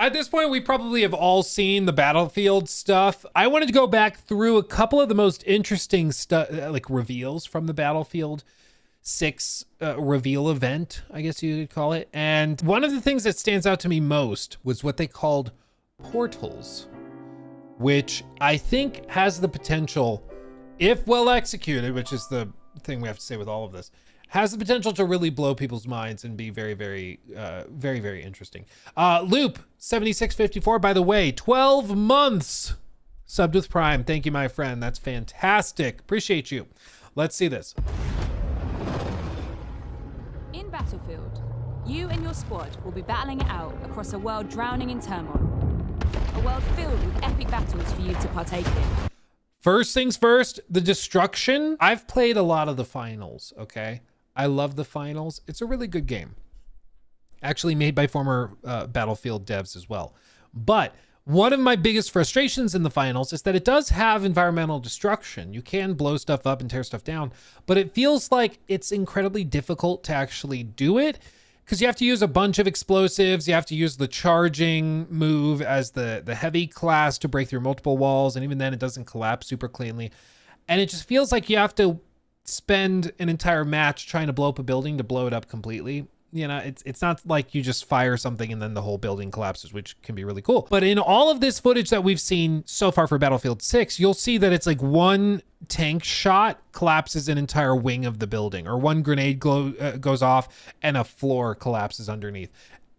at this point, we probably have all seen the Battlefield stuff. I wanted to go back through a couple of the most interesting stuff, like reveals from the Battlefield 6 reveal event, I guess you could call it. And one of the things that stands out to me most was what they called portals, which I think has the potential, if well executed, which is the thing we have to say with all of this, has the potential to really blow people's minds and be very, very, very interesting. Loop 7654, by the way, 12 months subbed with Prime. Thank you, my friend. That's fantastic. Appreciate you. Let's see this. In Battlefield, you and your squad will be battling it out across a world drowning in turmoil. A world filled with epic battles for you to partake in. First things first, the destruction. I've played a lot of the finals, okay? I love the finals. It's a really good game. Actually made by former Battlefield devs as well. But one of my biggest frustrations in the finals is that it does have environmental destruction. You can blow stuff up and tear stuff down, but it feels like it's incredibly difficult to actually do it because you have to use a bunch of explosives. You have to use the charging move as the heavy class to break through multiple walls. And even then it doesn't collapse super cleanly. And it just feels like you have to spend an entire match trying to blow up a building to blow it up completely. You know, it's not like you just fire something and then the whole building collapses, which can be really cool. But in all of this footage that we've seen so far for Battlefield 6, you'll see that it's like one tank shot collapses an entire wing of the building, or one grenade goes off and a floor collapses underneath.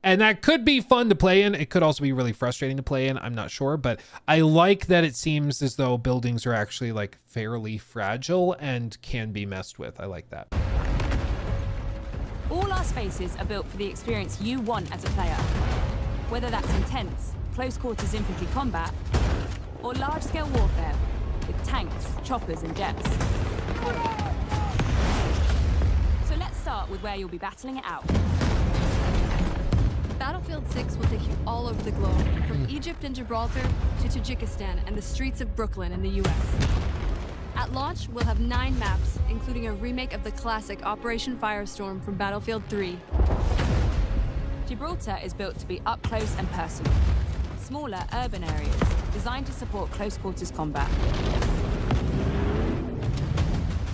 And that could be fun to play in. It could also be really frustrating to play in. I'm not sure, but I like that it seems as though buildings are actually like fairly fragile and can be messed with. I like that. All our spaces are built for the experience you want as a player. Whether that's intense, close quarters infantry combat, or large-scale warfare with tanks, choppers, and jets. So let's start with where you'll be battling it out. Battlefield 6 will take you all over the globe, from Egypt and Gibraltar to Tajikistan and the streets of Brooklyn in the US. At launch, we'll have 9 maps, including a remake of the classic Operation Firestorm from Battlefield 3. Gibraltar is built to be up close and personal. Smaller urban areas designed to support close quarters combat.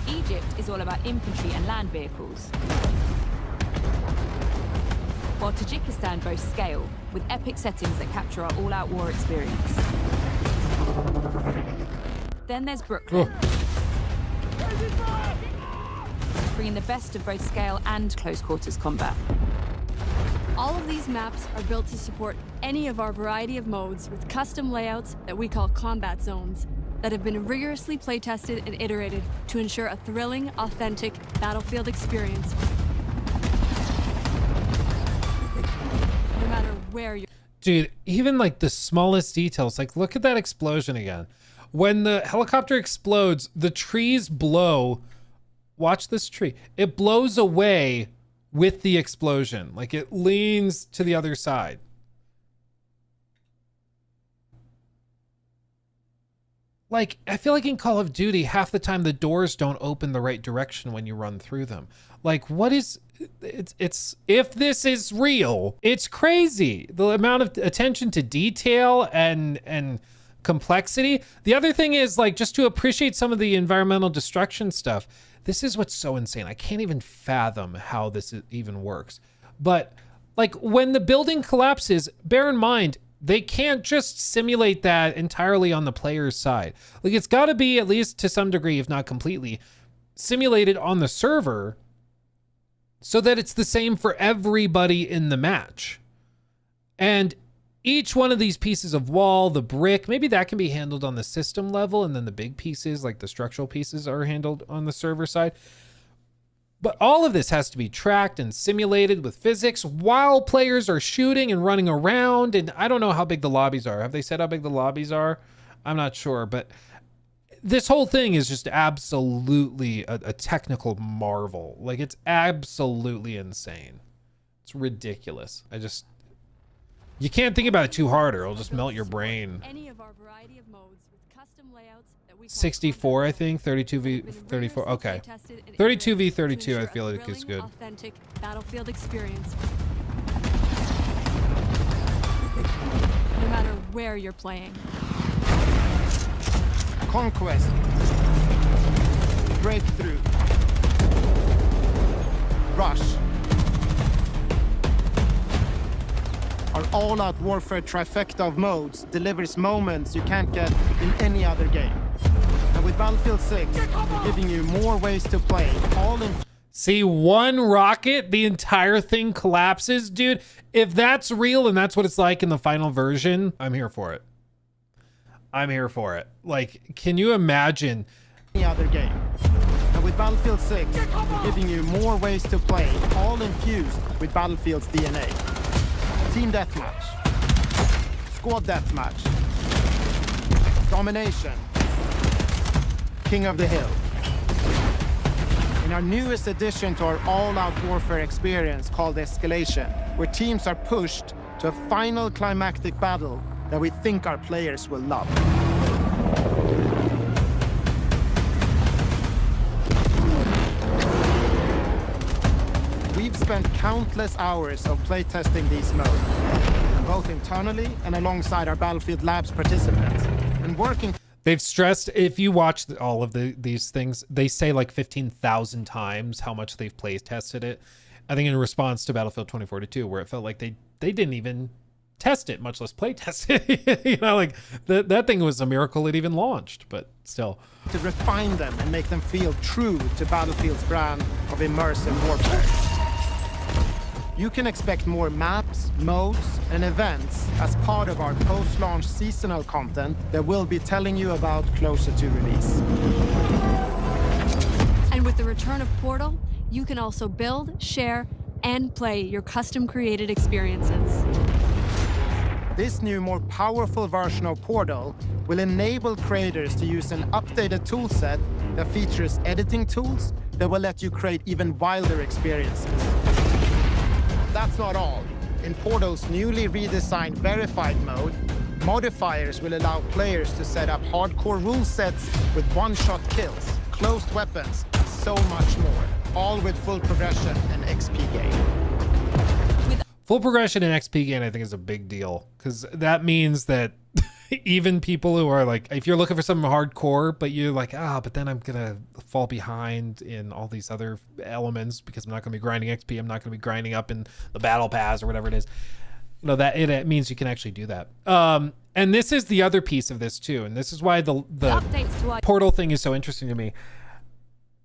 Egypt is all about infantry and land vehicles. While Tajikistan boasts scale, with epic settings that capture our all-out war experience. Then there's Brooklyn. Bringing the best of both scale and close quarters combat. All of these maps are built to support any of our variety of modes with custom layouts that we call combat zones that have been rigorously playtested and iterated to ensure a thrilling, authentic Battlefield experience. No matter where you're... Dude, even like the smallest details, like look at that explosion again. When the helicopter explodes, the trees blow. Watch this tree. It blows away with the explosion. Like it leans to the other side. Like, I feel like in Call of Duty, half the time the doors don't open the right direction when you run through them. Like, what is... It's if this is real, it's crazy. The amount of attention to detail and complexity. The other thing is, like, just to appreciate some of the environmental destruction stuff. This is what's so insane. I can't even fathom how this even works. But like when the building collapses, bear in mind, they can't just simulate that entirely on the player's side. Like it's got to be at least to some degree, if not completely, simulated on the server so that it's the same for everybody in the match. And each one of these pieces of wall, the brick, maybe that can be handled on the system level, and then the big pieces, like the structural pieces, are handled on the server side. But all of this has to be tracked and simulated with physics while players are shooting and running around. And I don't know how big the lobbies are. Have they said how big the lobbies are? I'm not sure, but this whole thing is just absolutely a technical marvel. Like it's absolutely insane. It's ridiculous. You can't think about it too hard or it'll just melt your brain. Any of our variety of modes with custom layouts that we call 64, I think. 32v34. Okay. 32v32, I feel like is good. Authentic Battlefield experience. where you're playing. Conquest. Breakthrough. Rush. Our all-out warfare trifecta of modes delivers moments you can't get in any other game. And with Battlefield 6, we're giving you more ways to play, all in... See, one rocket, the entire thing collapses, dude. If that's real and that's what it's like in the final version, I'm here for it. I'm here for it. Like, can you imagine? Any other game. And with Battlefield 6, we're giving you more ways to play, all infused with Battlefield's DNA. Team deathmatch, squad deathmatch, domination, King of the Hill. In our newest addition to our all-out warfare experience called Escalation, where teams are pushed to a final climactic battle that we think our players will love. We've spent countless hours of playtesting these modes, both internally and alongside our Battlefield Labs participants, and working. They've stressed, if you watch all of these things, they say like 15,000 times how much they've play tested it. I think in response to Battlefield 2042, where it felt like they didn't even test it, much less play test it. You know, like that thing was a miracle it even launched, but still. To refine them and make them feel true to Battlefield's brand of immersive warfare. You can expect more maps, modes, and events as part of our post-launch seasonal content that we'll be telling you about closer to release. And with the return of Portal, you can also build, share, and play your custom-created experiences. This new, more powerful version of Portal will enable creators to use an updated toolset that features editing tools that will let you create even wilder experiences. That's not all. In Portal's newly redesigned Verified mode, modifiers will allow players to set up hardcore rule sets with one-shot kills, closed weapons, and so much more, all with full progression and XP gain. Full progression and XP gain, I think, is a big deal, because that means that even people who are like, if you're looking for something hardcore, but you're like, but then I'm gonna fall behind in all these other elements because I'm not gonna be grinding XP, I'm not gonna be grinding up in the battle pass or whatever it is. You know, that it means you can actually do that. And this is the other piece of this too, and this is why the Portal thing is so interesting to me.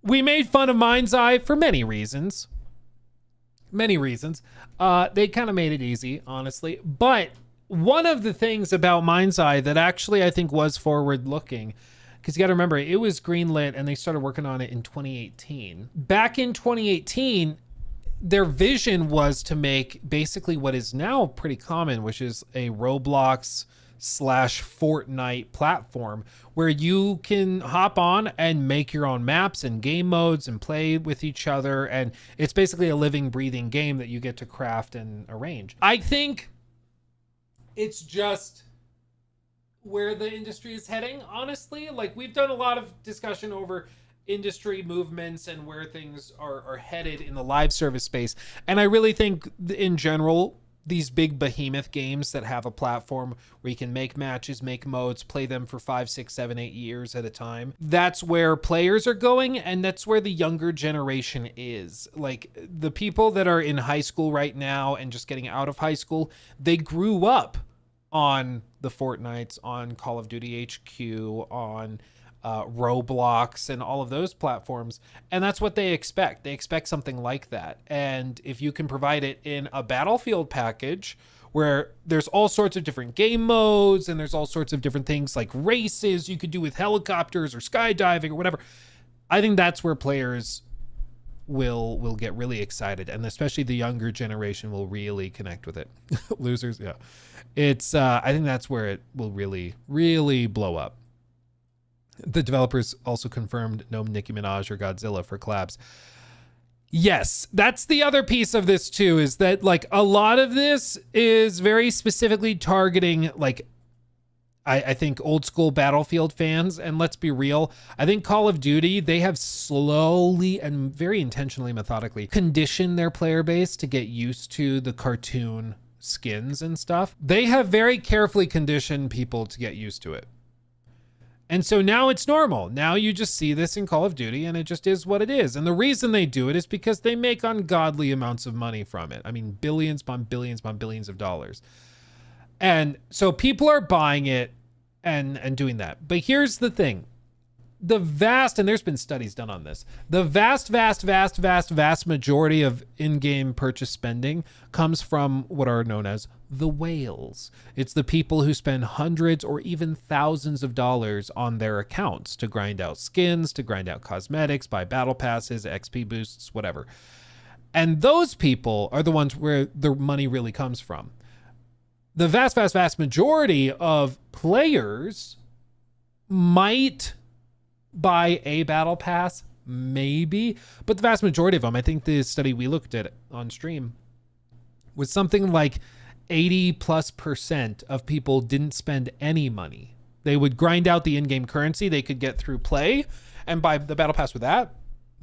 We made fun of Mind's Eye for many reasons. Many reasons. They kind of made it easy, honestly. But one of the things about Mind's Eye that actually I think was forward looking, because you got to remember, it was greenlit and they started working on it in 2018. Back in 2018, their vision was to make basically what is now pretty common, which is a Roblox / Fortnite platform where you can hop on and make your own maps and game modes and play with each other. And it's basically a living, breathing game that you get to craft and arrange. I think it's just where the industry is heading, honestly. Like, we've done a lot of discussion over industry movements and where things are headed in the live service space. And I really think in general, these big behemoth games that have a platform where you can make matches, make modes, play them for 5, 6, 7, 8 years at a time. That's where players are going, and that's where the younger generation is. Like, the people that are in high school right now and just getting out of high school, they grew up on the Fortnites, on Call of Duty HQ, on Roblox and all of those platforms, and that's what they expect. They expect something like that. And if you can provide it in a Battlefield package where there's all sorts of different game modes and there's all sorts of different things like races you could do with helicopters or skydiving or whatever, I think that's where players will get really excited, and especially the younger generation will really connect with it. Losers, yeah. It's I think that's where it will really blow up. The developers also confirmed no Nicki Minaj or Godzilla for collabs. Yes, that's the other piece of this too, is that like a lot of this is very specifically targeting like I think old school Battlefield fans. And let's be real, I think Call of Duty, they have slowly and very intentionally, methodically conditioned their player base to get used to the cartoon skins and stuff, they have very carefully conditioned people to get used to it. And so now it's normal. Now you just see this in Call of Duty and it just is what it is. And the reason they do it is because they make ungodly amounts of money from it. I mean, billions upon billions upon billions of dollars. And so people are buying it and doing that. But here's the thing. The vast, and there's been studies done on this, the vast majority of in-game purchase spending comes from what are known as the whales. It's the people who spend hundreds or even thousands of dollars on their accounts to grind out skins, to grind out cosmetics, buy battle passes, XP boosts, whatever. And those people are the ones where the money really comes from. The vast majority of players might buy a battle pass, maybe, but the vast majority of them, I think the study we looked at on stream was something like 80+% of people didn't spend any money. They would grind out the in-game currency they could get through play and buy the battle pass with that,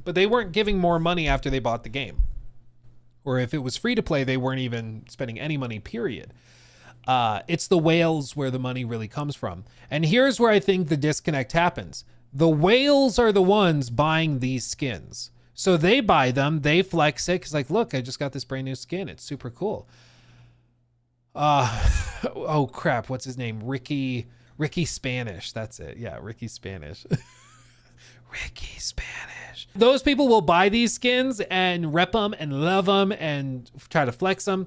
but they weren't giving more money after they bought the game. Or if it was free to play, they weren't even spending any money, period. It's the whales where the money really comes from. And here's where I think the disconnect happens. The whales are the ones buying these skins. So they buy them, they flex it, because like, look, I just got this brand new skin. It's super cool. Oh crap, what's his name? Ricky Spanish. That's it. Yeah, Ricky Spanish. Ricky Spanish. Those people will buy these skins and rep them and love them and try to flex them.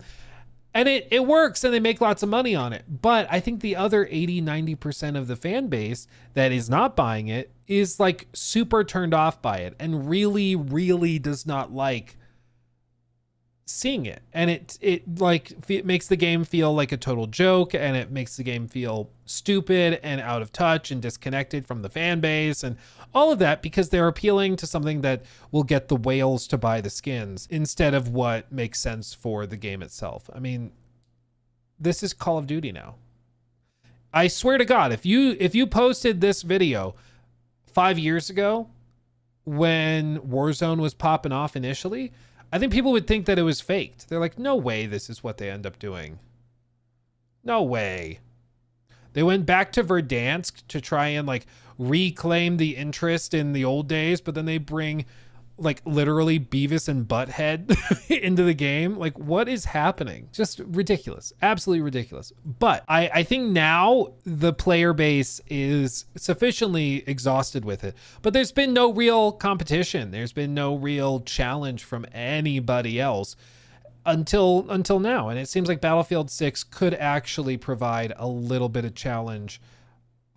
And it works and they make lots of money on it. But I think the other 80-90% of the fan base that is not buying it is like super turned off by it and really does not like seeing it. And it makes the game feel like a total joke, and it makes the game feel stupid and out of touch and disconnected from the fan base and all of that, because they're appealing to something that will get the whales to buy the skins instead of what makes sense for the game itself. I mean, this is Call of Duty now. I swear to God, if you posted this video 5 years ago when Warzone was popping off initially, I think people would think that it was faked. They're like, no way this is what they end up doing. No way. They went back to Verdansk to try and like reclaim the interest in the old days, but then they bring like literally Beavis and Butthead into the game. Like, what is happening? Just ridiculous. Absolutely ridiculous. But I think now the player base is sufficiently exhausted with it, but there's been no real competition. There's been no real challenge from anybody else until now. And it seems like Battlefield 6 could actually provide a little bit of challenge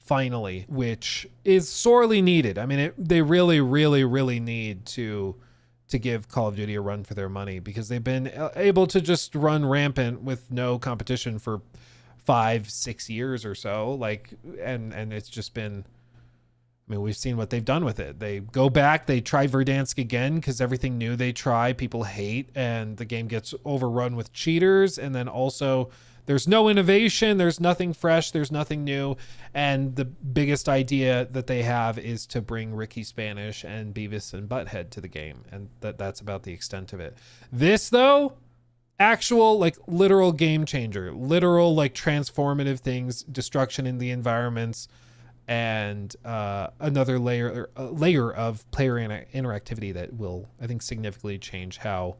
finally, which is sorely needed. I mean, they really need to give Call of Duty a run for their money, because they've been able to just run rampant with no competition for 5-6 years or so. Like, and it's just been, I mean, we've seen what they've done with it. They go back, they try Verdansk again, because everything new they try, people hate, and the game gets overrun with cheaters. And then also there's no innovation, there's nothing fresh, there's nothing new. And the biggest idea that they have is to bring Ricky Spanish and Beavis and Butthead to the game. And that's about the extent of it. This though, actual like literal game changer, literal like transformative things, destruction in the environments, and another layer of player interactivity that will, I think, significantly change how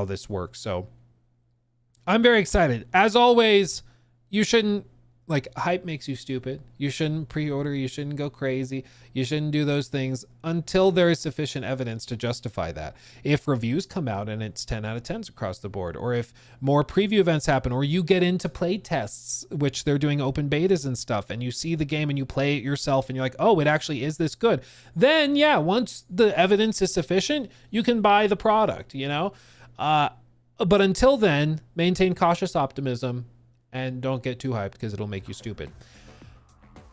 this works. So I'm very excited. As always, you shouldn't, like, hype makes you stupid. You shouldn't pre-order. You shouldn't go crazy. You shouldn't do those things until there is sufficient evidence to justify that. If reviews come out and it's 10 out of 10s across the board, or if more preview events happen, or you get into play tests, which they're doing open betas and stuff, and you see the game and you play it yourself and you're like, oh, it actually is this good. Then yeah, once the evidence is sufficient, you can buy the product, you know? But until then, maintain cautious optimism and don't get too hyped, because it'll make you stupid.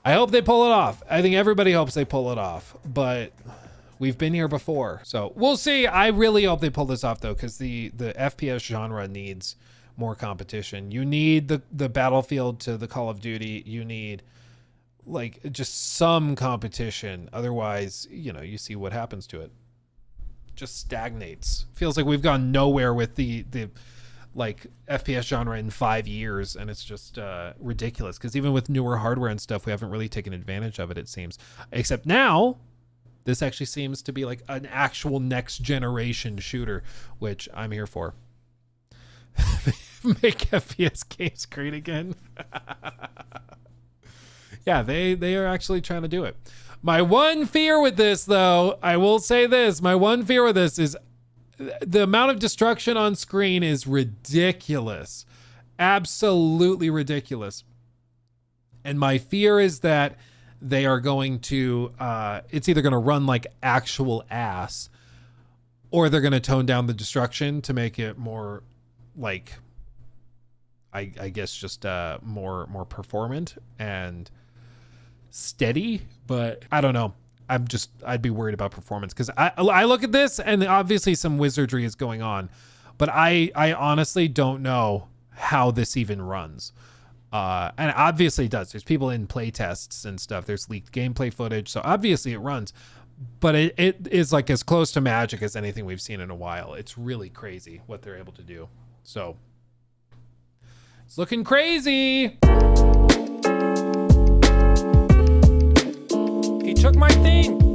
I hope they pull it off. I think everybody hopes they pull it off, but we've been here before. So we'll see. I really hope they pull this off though, because the FPS genre needs more competition. You need the Battlefield to the Call of Duty. You need like just some competition. Otherwise, you know, you see what happens to it. Just stagnates. Feels like we've gone nowhere with the like FPS genre in 5 years, and it's just ridiculous because even with newer hardware and stuff, we haven't really taken advantage of it, it seems. Except now, this actually seems to be like an actual next generation shooter, which I'm here for. Make FPS games great again. Yeah, they are actually trying to do it. My one fear with this, though, I will say this, my one fear with this is the amount of destruction on screen is ridiculous. Absolutely ridiculous. And my fear is that they are going to, it's either going to run like actual ass, or they're going to tone down the destruction to make it more like, I guess just more performant and steady. But I don't know. I'd be worried about performance because I look at this and obviously some wizardry is going on, but I honestly don't know how this even runs. And obviously it does. There's people in play tests and stuff. There's leaked gameplay footage. So obviously it runs, but it is like as close to magic as anything we've seen in a while. It's really crazy what they're able to do. So it's looking crazy. He took my thing.